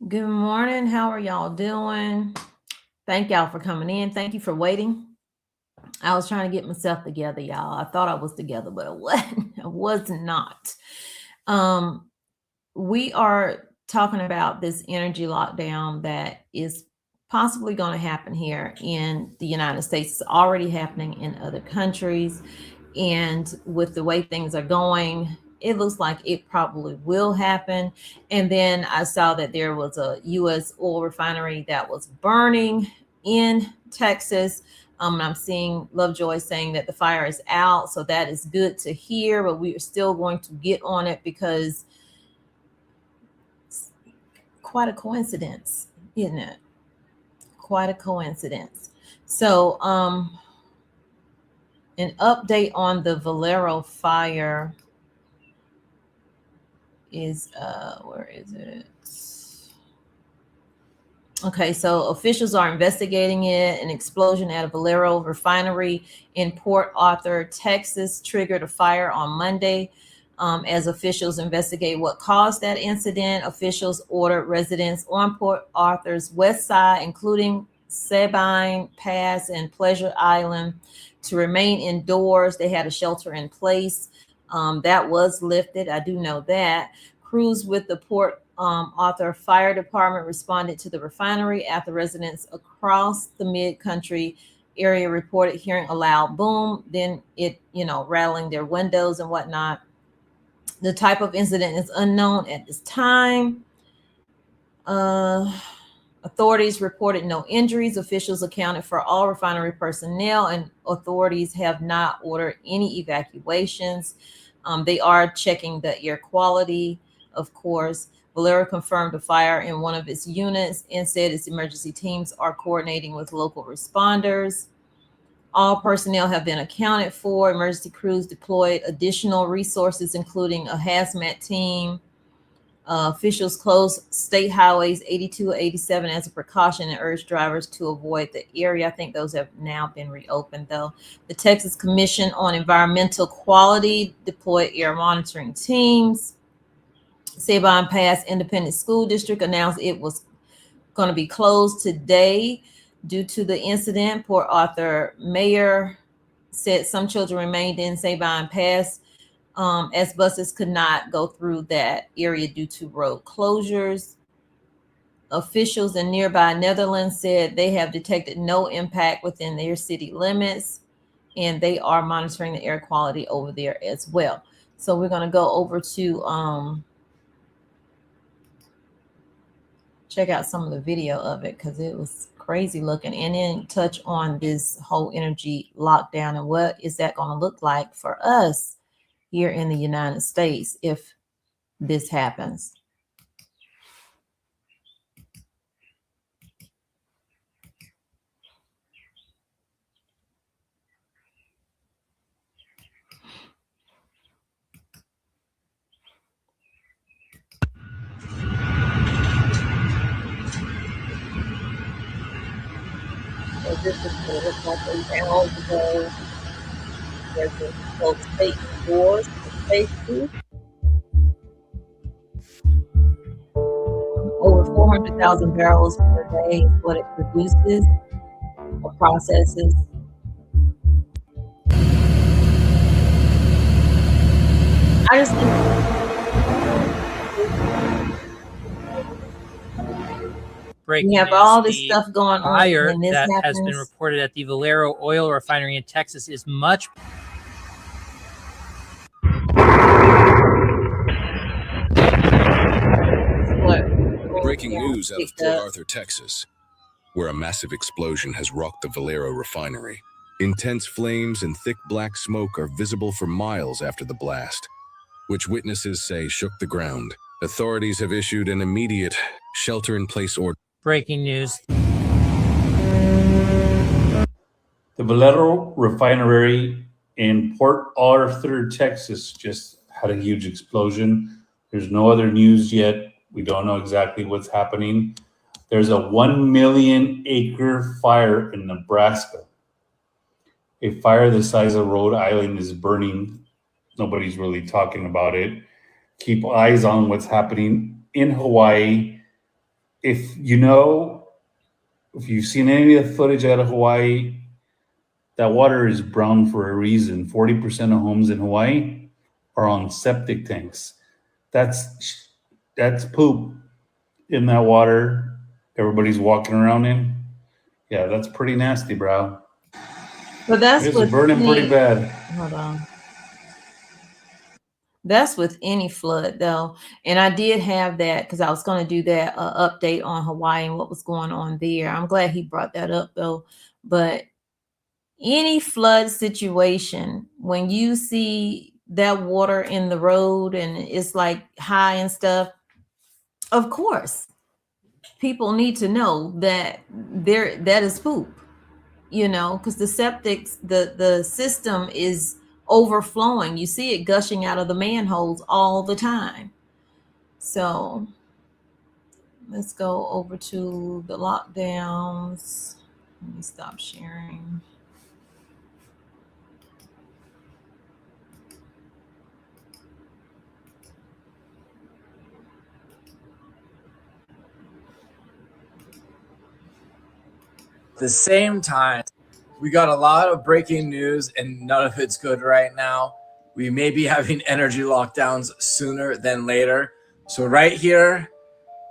Good morning. How are y'all doing? Thank y'all for coming in. Thank you for waiting. I was trying to get myself together, y'all. I thought I was together, but I wasn't. I was not. We are talking about this energy lockdown that is possibly going to happen here in the United States. It's already happening in other countries. And with the way things are going, it looks like it probably will happen. And then I saw that there was a U.S. oil refinery that was burning in Texas. I'm seeing Lovejoy saying that the fire is out. So that is good to hear, but we are still going to get on it because it's quite a coincidence, isn't it? Quite a coincidence. So, an update on the Valero fire is where is it? Okay, so officials are investigating it. An explosion at a Valero refinery in Port Arthur, Texas, triggered a fire on Monday. As officials investigate what caused that incident, officials ordered residents on Port Arthur's west side, including Sabine Pass and Pleasure Island, to remain indoors. They had a shelter in place. That was lifted. I do know that. Crews with the Port Arthur Fire Department responded to the refinery after residents across the mid-country area reported hearing a loud boom, then it, rattling their windows and whatnot. The type of incident is unknown at this time. Authorities reported no injuries. Officials accounted for all refinery personnel, and authorities have not ordered any evacuations. They are checking the air quality, of course. Valero confirmed a fire in one of its units and said its emergency teams are coordinating with local responders. All personnel have been accounted for. Emergency crews deployed additional resources, including a hazmat team. Officials closed state highways 82 and 87 as a precaution and urged drivers to avoid the area. I think those have now been reopened, though. The Texas Commission on Environmental Quality deployed air monitoring teams. Sabine Pass Independent School District announced it was going to be closed today due to the incident. Port Arthur mayor said some children remained in Sabine Pass as buses could not go through that area due to road closures. Officials in nearby Netherlands said they have detected no impact within their city limits, and they are monitoring the air quality over there as well. So we're going to go over to check out some of the video of it because it was crazy looking, and then touch on this whole energy lockdown and what is that going to look like for us here in the United States if this happens. So this is what it looks like 8 hours ago. There's a closed state doors for safety. Over 400,000 barrels per day is what it produces or processes. I just think we have all this stuff going on. Fire and this that happens. has been reported at the Valero oil refinery in Texas is much. Breaking news out of Port Arthur, Texas, where a massive explosion has rocked the Valero refinery. Intense flames and thick black smoke are visible for miles after the blast, which witnesses say shook the ground. Authorities have issued an immediate shelter-in-place order. Breaking news. The Valero refinery in Port Arthur, Texas just had a huge explosion. There's no other news yet. We don't know exactly what's happening. There's a 1 million acre fire in Nebraska. A fire the size of Rhode Island is burning. Nobody's really talking about it. Keep eyes on what's happening in Hawaii. if you've seen any of the footage out of Hawaii, that water is brown for a reason. 40% of homes in Hawaii are on septic tanks. That's poop in that water everybody's walking around in. Yeah, that's pretty nasty, bro. But that's it's burning pretty bad. Hold on. That's with any flood, though. And I did have that because I was going to do that update on Hawaii and what was going on there. I'm glad he brought that up, though. But any flood situation, when you see that water in the road and it's like high and stuff, of course, people need to know that that is poop, you know, because the septics, the system is overflowing. You see it gushing out of the manholes all the time. So let's go over to the lockdowns. Let me stop sharing. At the same time, we got a lot of breaking news and none of it's good right now. We may be having energy lockdowns sooner than later. So right here,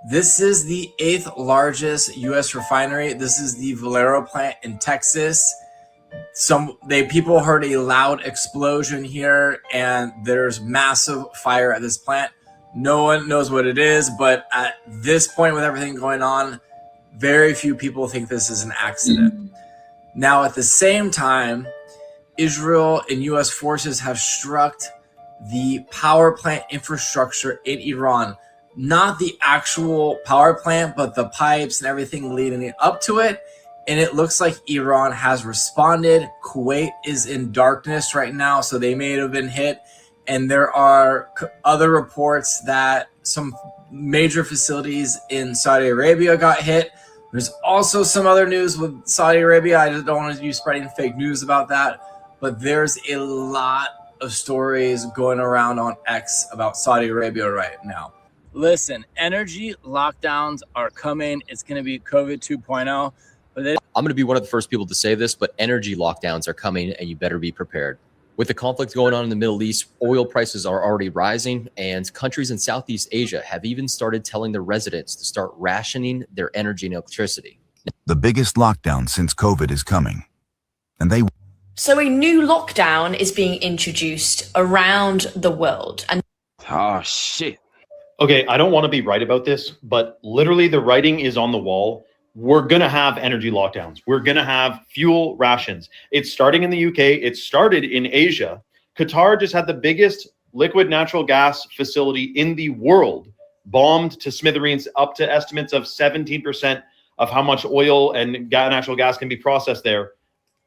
this is the 8th largest U.S. refinery. This is the Valero plant in Texas. People heard a loud explosion here and there's massive fire at this plant. No one knows what it is, but at this point with everything going on, very few people think this is an accident. Now, at the same time, Israel and U.S. forces have struck the power plant infrastructure in Iran. Not the actual power plant, but the pipes and everything leading up to it. And it looks like Iran has responded. Kuwait is in darkness right now, so they may have been hit. And there are other reports that some major facilities in Saudi Arabia got hit. There's also some other news with Saudi Arabia. I just don't want to be spreading fake news about that. But there's a lot of stories going around on X about Saudi Arabia right now. Listen, energy lockdowns are coming. It's going to be COVID 2.0. But I'm going to be one of the first people to say this, but energy lockdowns are coming and you better be prepared. With the conflict going on in the Middle East, oil prices are already rising, and countries in Southeast Asia have even started telling their residents to start rationing their energy and electricity. The biggest lockdown since COVID is coming. So a new lockdown is being introduced around the world. And oh, shit. Okay, I don't want to be right about this, but literally the writing is on the wall. We're going to have energy lockdowns. We're going to have fuel rations. It's starting in the UK. It started in Asia. Qatar just had the biggest liquid natural gas facility in the world bombed to smithereens, up to estimates of 17% of how much oil and natural gas can be processed there.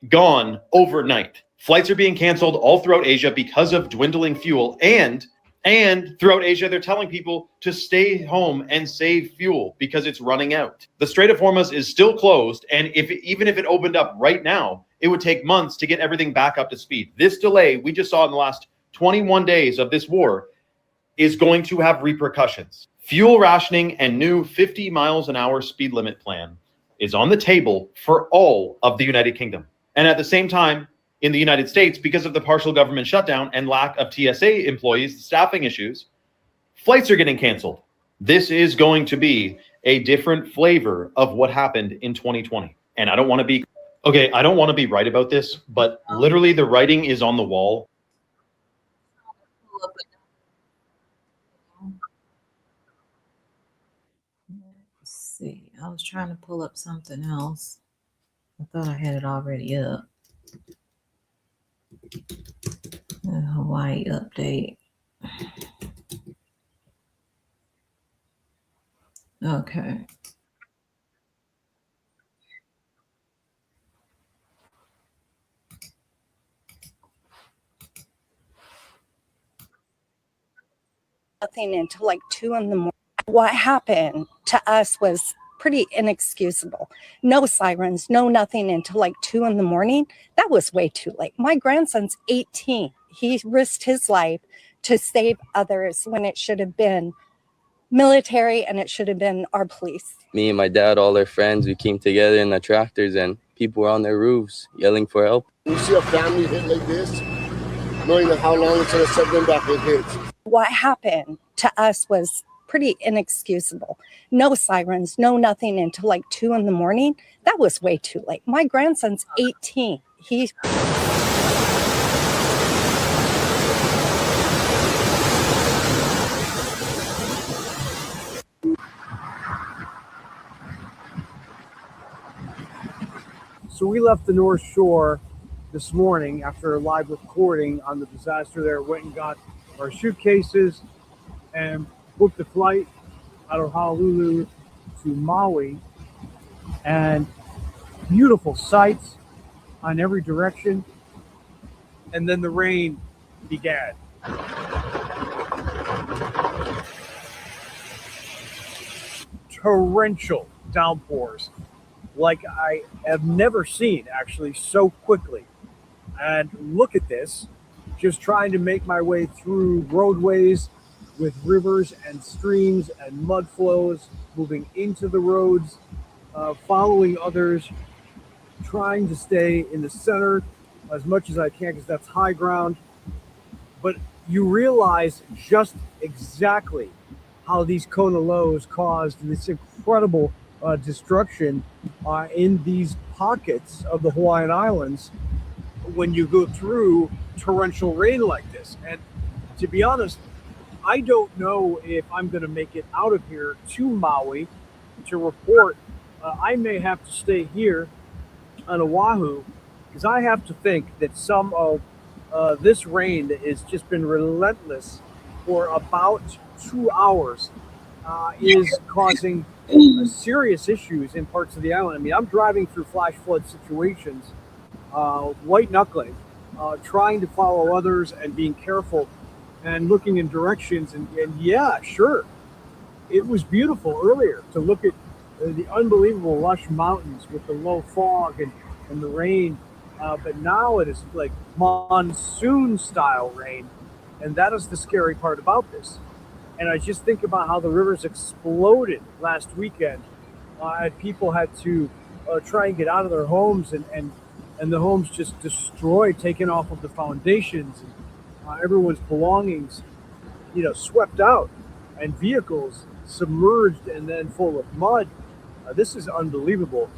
Gone overnight. Flights are being canceled all throughout Asia because of dwindling fuel. And throughout Asia, they're telling people to stay home and save fuel because it's running out. The Strait of Hormuz is still closed, and even if it opened up right now, it would take months to get everything back up to speed. This delay we just saw in the last 21 days of this war is going to have repercussions. Fuel rationing and new 50 miles an hour speed limit plan is on the table for all of the United Kingdom. And at the same time, in the United States, because of the partial government shutdown and lack of TSA employees, staffing issues, flights are getting canceled. This is going to be a different flavor of what happened in 2020. And I don't want to be right about this, but literally the writing is on the wall. Let's see. I was trying to pull up something else. I thought I had it already up. The Hawaii update. Okay. Nothing until like 2 in the morning. What happened to us was pretty inexcusable. No sirens, no nothing until like 2 in the morning. That was way too late. My grandson's 18. He risked his life to save others when it should have been military, and it should have been our police. Me and my dad, all our friends, we came together in the tractors and people were on their roofs yelling for help. You see a family hit like this, knowing that how long it's going to set them back with hits. What happened to us was pretty inexcusable. No sirens, no nothing until like 2 in the morning. That was way too late. My grandson's 18. So we left the North Shore this morning after a live recording on the disaster there. Went and got our suitcases and booked a flight out of Honolulu to Maui. And beautiful sights on every direction. And then the rain began. Torrential downpours, like I have never seen actually so quickly. And look at this, just trying to make my way through roadways with rivers and streams and mud flows moving into the roads, following others, trying to stay in the center as much as I can because that's high ground. But you realize just exactly how these Kona lows caused this incredible destruction in these pockets of the Hawaiian Islands when you go through torrential rain like this. And to be honest, I don't know if I'm going to make it out of here to Maui to report. I may have to stay here on Oahu because I have to think that some of this rain that has just been relentless for about 2 hours is causing serious issues in parts of the island. I mean, I'm driving through flash flood situations, white knuckling, trying to follow others and being careful and looking in directions. And yeah, sure, it was beautiful earlier to look at the unbelievable lush mountains with the low fog and the rain. But now it is like monsoon style rain. And that is the scary part about this. And I just think about how the rivers exploded last weekend, and people had to try and get out of their homes, and the homes just destroyed, taken off of the foundations, and everyone's belongings, swept out, and vehicles submerged and then full of mud. This is unbelievable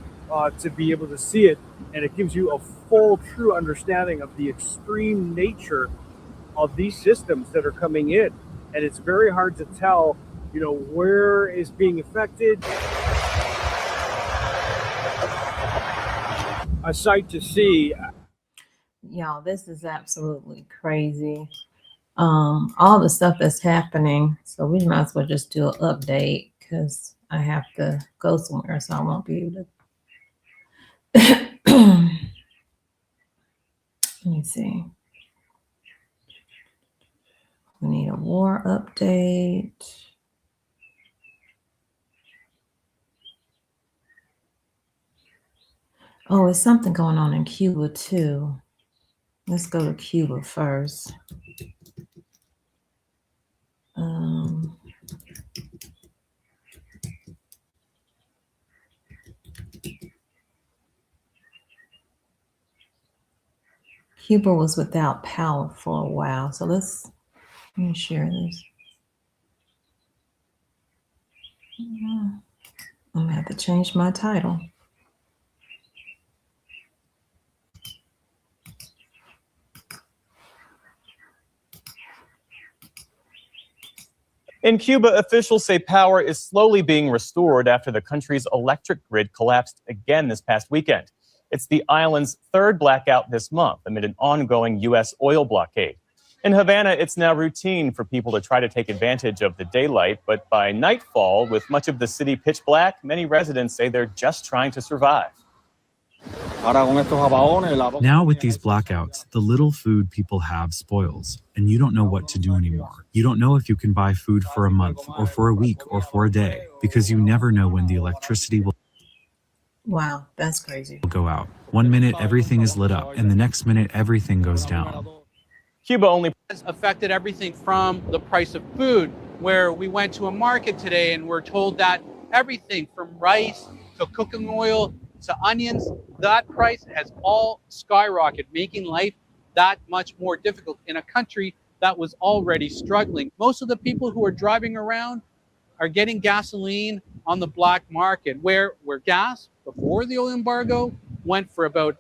to be able to see it, and it gives you a full, true understanding of the extreme nature of these systems that are coming in. And it's very hard to tell, where is being affected. A sight to see. Y'all, this is absolutely crazy. All the stuff that's happening. So we might as well just do an update because I have to go somewhere, so I won't be able to. Let me see. We need a war update. Oh, it's something going on in Cuba too. Let's go to Cuba first. Cuba was without power for a while, so let me share this. I'm gonna have to change my title. In Cuba, officials say power is slowly being restored after the country's electric grid collapsed again this past weekend. It's the island's third blackout this month amid an ongoing U.S. oil blockade. In Havana, it's now routine for people to try to take advantage of the daylight, but by nightfall, with much of the city pitch black, many residents say they're just trying to survive. Now with these blackouts, the little food people have spoils, and you don't know what to do anymore. You don't know if you can buy food for a month or for a week or for a day, because you never know when the electricity will Wow, that's crazy. Go out. 1 minute, everything is lit up, and the next minute, everything goes down. Cuba only has affected everything from the price of food where we went to a market today and we're told that everything from rice to cooking oil to onions, that price has all skyrocketed, making life that much more difficult in a country that was already struggling. Most of the people who are driving around are getting gasoline on the black market, where gas before the oil embargo went for about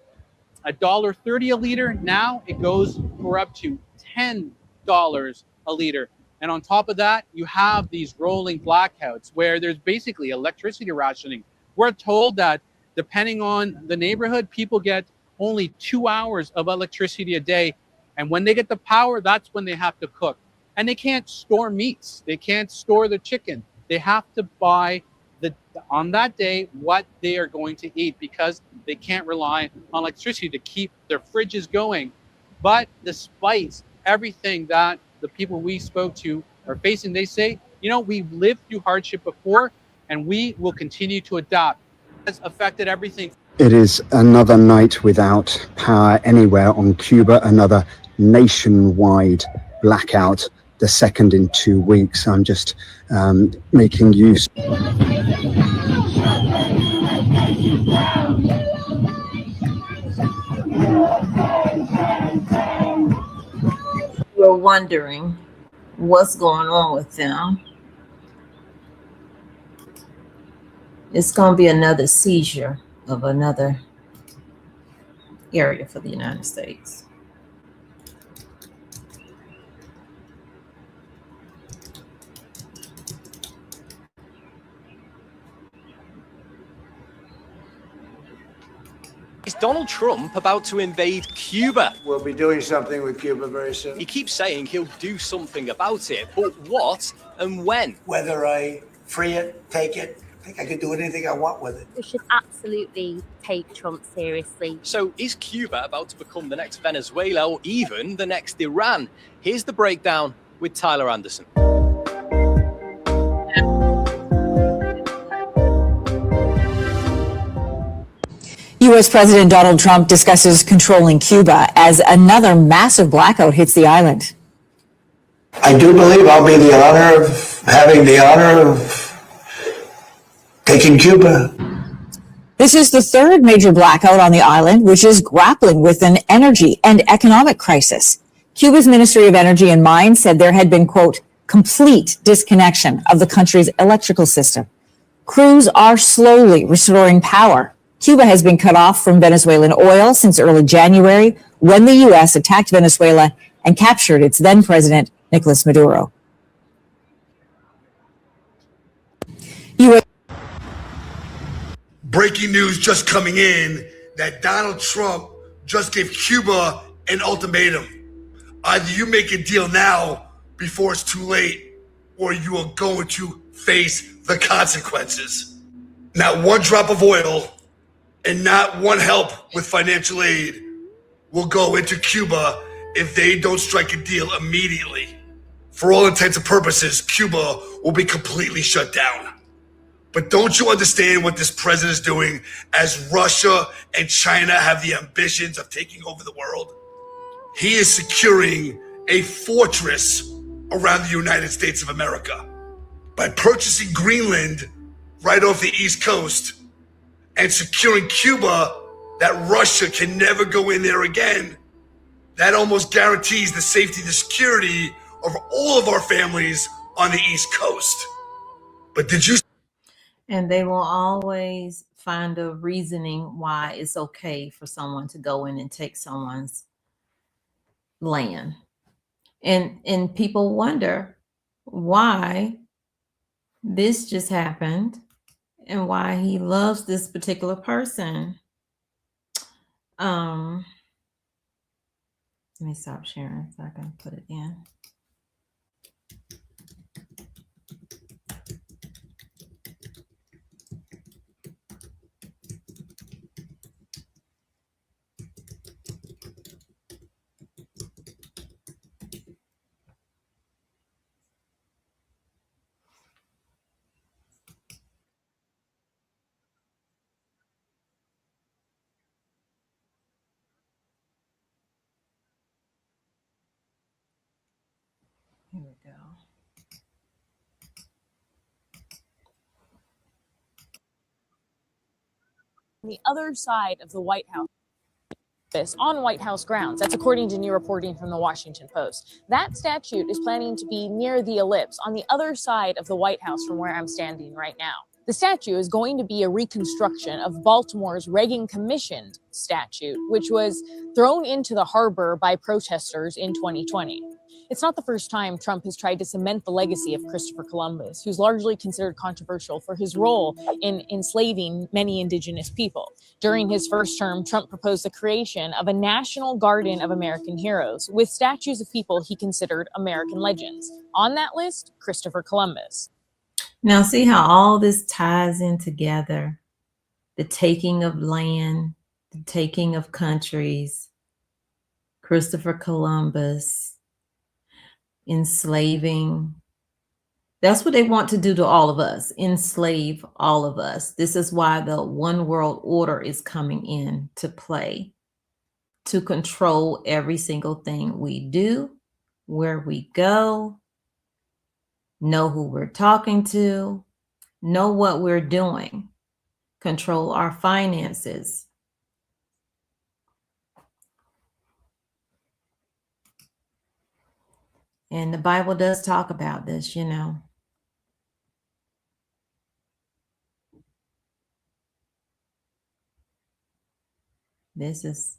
$1.30 a liter. Now it goes for up to $10 a liter. And on top of that, you have these rolling blackouts where there's basically electricity rationing. We're told that depending on the neighborhood, people get only 2 hours of electricity a day. And when they get the power, that's when they have to cook. And they can't store meats. They can't store the chicken. They have to buy on that day what they are going to eat because they can't rely on electricity to keep their fridges going. But despite everything that the people we spoke to are facing, they say, you know, we've lived through hardship before and we will continue to adapt. It's affected everything. It is another night without power anywhere on Cuba, another nationwide blackout, the second in 2 weeks. I'm just making use. We're wondering what's going on with them. It's going to be another seizure of another area for the United States. Is Donald Trump about to invade Cuba? We'll be doing something with Cuba very soon. He keeps saying he'll do something about it, but what and when? Whether I free it, take it, I think I could do anything I want with it. We should absolutely take Trump seriously. So is Cuba about to become the next Venezuela or even the next Iran? Here's the breakdown with Tyler Anderson. U.S. President Donald Trump discusses controlling Cuba as another massive blackout hits the island. I do believe I'll be having the honor of taking Cuba. This is the third major blackout on the island, which is grappling with an energy and economic crisis. Cuba's Ministry of Energy and Mines said there had been, quote, complete disconnection of the country's electrical system. Crews are slowly restoring power. Cuba has been cut off from Venezuelan oil since early January, when the U.S. attacked Venezuela and captured its then president, Nicolas Maduro. Breaking news just coming in that Donald Trump just gave Cuba an ultimatum. Either you make a deal now before it's too late, or you are going to face the consequences. Not one drop of oil and not one help with financial aid will go into Cuba if they don't strike a deal immediately. For all intents and purposes, Cuba will be completely shut down. But don't you understand what this president is doing as Russia and China have the ambitions of taking over the world? He is securing a fortress around the United States of America by purchasing Greenland right off the East Coast and securing Cuba that Russia can never go in there again. That almost guarantees the safety and the security of all of our families on the East Coast. But did you? And they will always find a reasoning why it's okay for someone to go in and take someone's land. And people wonder why this just happened and why he loves this particular person. Let me stop sharing so I can put it in. Here we go. the other side of the White House. On White House grounds. That's according to new reporting from the Washington Post. That statute is planning to be near the ellipse on the other side of the White House from where I'm standing right now. The statue is going to be a reconstruction of Baltimore's Reagan commissioned statute, which was thrown into the harbor by protesters in 2020. It's not the first time Trump has tried to cement the legacy of Christopher Columbus, who's largely considered controversial for his role in enslaving many indigenous people. During his first term, Trump proposed the creation of a national garden of American heroes with statues of people he considered American legends. On that list, Christopher Columbus. Now, see how all this ties in together. The taking of land, the taking of countries, Christopher Columbus, enslaving. That's what they want to do to all of us, enslave all of us. This is why the one world order is coming in to play, to control every single thing we do, where we go, know who we're talking to, know what we're doing, control our finances. And the Bible does talk about this, you know. This is,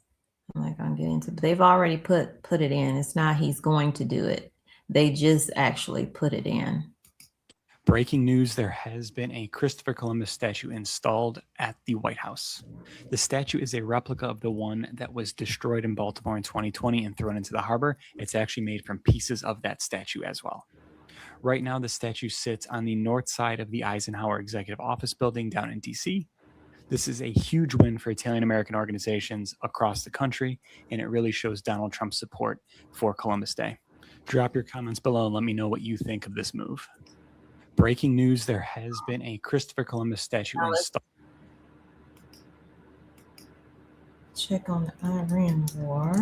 I'm not going to get into, but they've already put it in. It's not he's going to do it. They just actually put it in. Breaking news, there has been a Christopher Columbus statue installed at the White House. The statue is a replica of the one that was destroyed in Baltimore in 2020 and thrown into the harbor. It's actually made from pieces of that statue as well. Right now, the statue sits on the north side of the Eisenhower Executive Office building down in DC. This is a huge win for Italian-American organizations across the country, and it really shows Donald Trump's support for Columbus Day. Drop your comments below and let me know what you think of this move. Breaking news, there has been a Christopher Columbus statue installed. Check on the Iran war.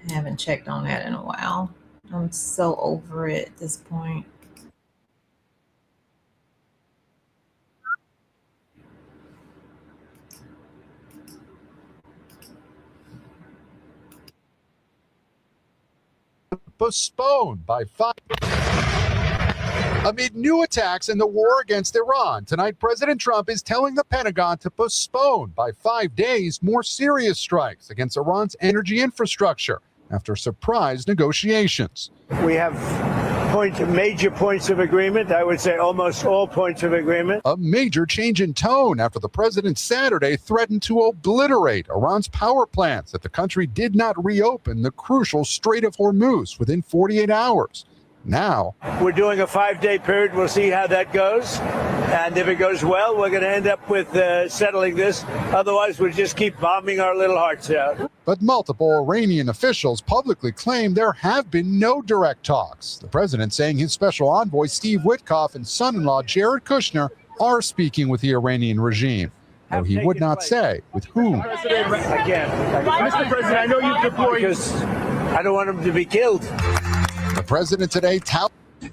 I haven't checked on that in a while. I'm so over it at this point. Postponed by 5 amid new attacks in the war against Iran. Tonight, President Trump is telling the Pentagon to postpone by 5 days more serious strikes against Iran's energy infrastructure after surprise negotiations. We have major points of agreement. I would say almost all points of agreement. A major change in tone after the president Saturday threatened to obliterate Iran's power plants if the country did not reopen the crucial Strait of Hormuz within 48 hours. Now, we're doing a 5-day period. We'll see how that goes. And if it goes well, we're going to end up with settling this. Otherwise, we'll just keep bombing our little hearts out. But multiple Iranian officials publicly claim there have been no direct talks. The president saying his special envoy, Steve Witkoff, and son-in-law, Jared Kushner, are speaking with the Iranian regime, though he would not say with whom. I can't. Mr. President, I know you've deployed. Because I don't want him to be killed. The president today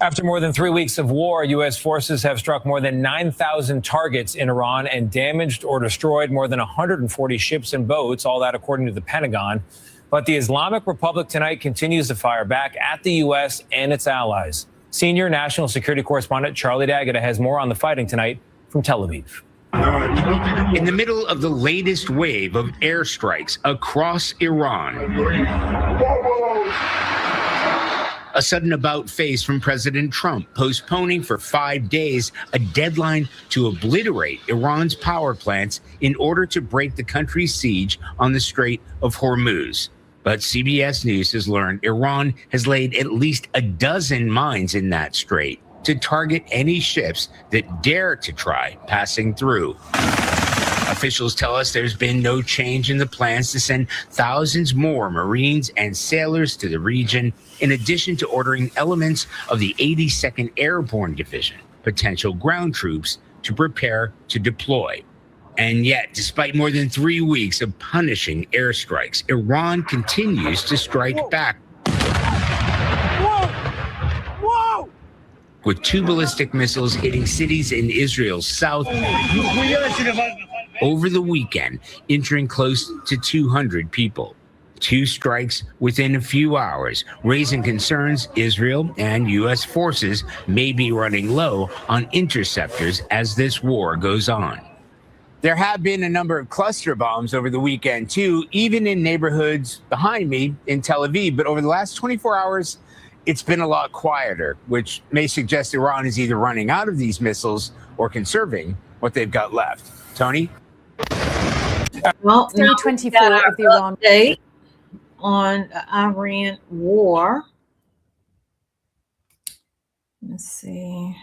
After more than 3 weeks of war, U.S. forces have struck more than 9,000 targets in Iran and damaged or destroyed more than 140 ships and boats, all that according to the Pentagon. But the Islamic Republic tonight continues to fire back at the U.S. and its allies. Senior national security correspondent Charlie D'Agata has more on the fighting tonight from Tel Aviv. In the middle of the latest wave of airstrikes across Iran, a sudden about-face from President Trump, postponing for 5 days a deadline to obliterate Iran's power plants in order to break the country's siege on the Strait of Hormuz. But CBS News has learned Iran has laid at least a dozen mines in that strait to target any ships that dare to try passing through. Officials tell us there's been no change in the plans to send thousands more Marines and sailors to the region, in addition to ordering elements of the 82nd Airborne Division, potential ground troops, to prepare to deploy. And yet, despite more than 3 weeks of punishing airstrikes, Iran continues to strike back. with 2 ballistic missiles hitting cities in Israel's south over the weekend, injuring close to 200 people. 2 strikes within a few hours, raising concerns Israel and U.S. forces may be running low on interceptors as this war goes on. There have been a number of cluster bombs over the weekend, too, even in neighborhoods behind me in Tel Aviv. But over the last 24 hours, it's been a lot quieter, which may suggest Iran is either running out of these missiles or conserving what they've got left. Tony? Well, Day 24 of the Iran update on the Iran war. Let's see.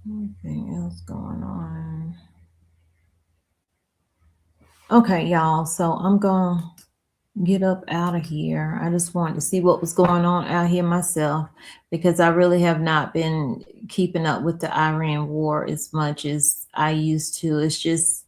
Anything else going on? Okay, y'all. So I'm gonna get up out of here. I just wanted to see what was going on out here myself, because I really have not been keeping up with the Iran war as much as I used to. It's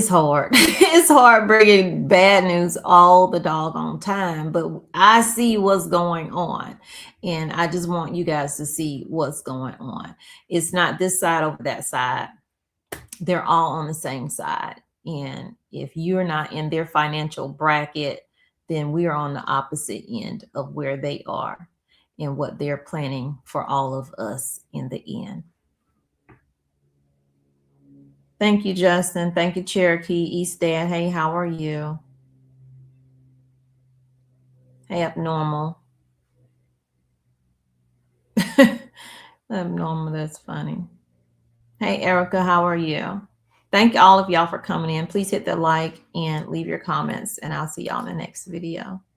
hard. It's hard bringing bad news all the doggone time, but I see what's going on, and I just want you guys to see what's going on. It's not this side over that side. They're all on the same side. And if you're not in their financial bracket, then we're on the opposite end of where they are and what they're planning for all of us in the end. Thank you, Justin. Thank you, Cherokee. East Dad. Hey, how are you? Hey, Abnormal. Abnormal, that's funny. Hey, Erica, how are you? Thank all of y'all for coming in. Please hit the like and leave your comments, and I'll see y'all in the next video.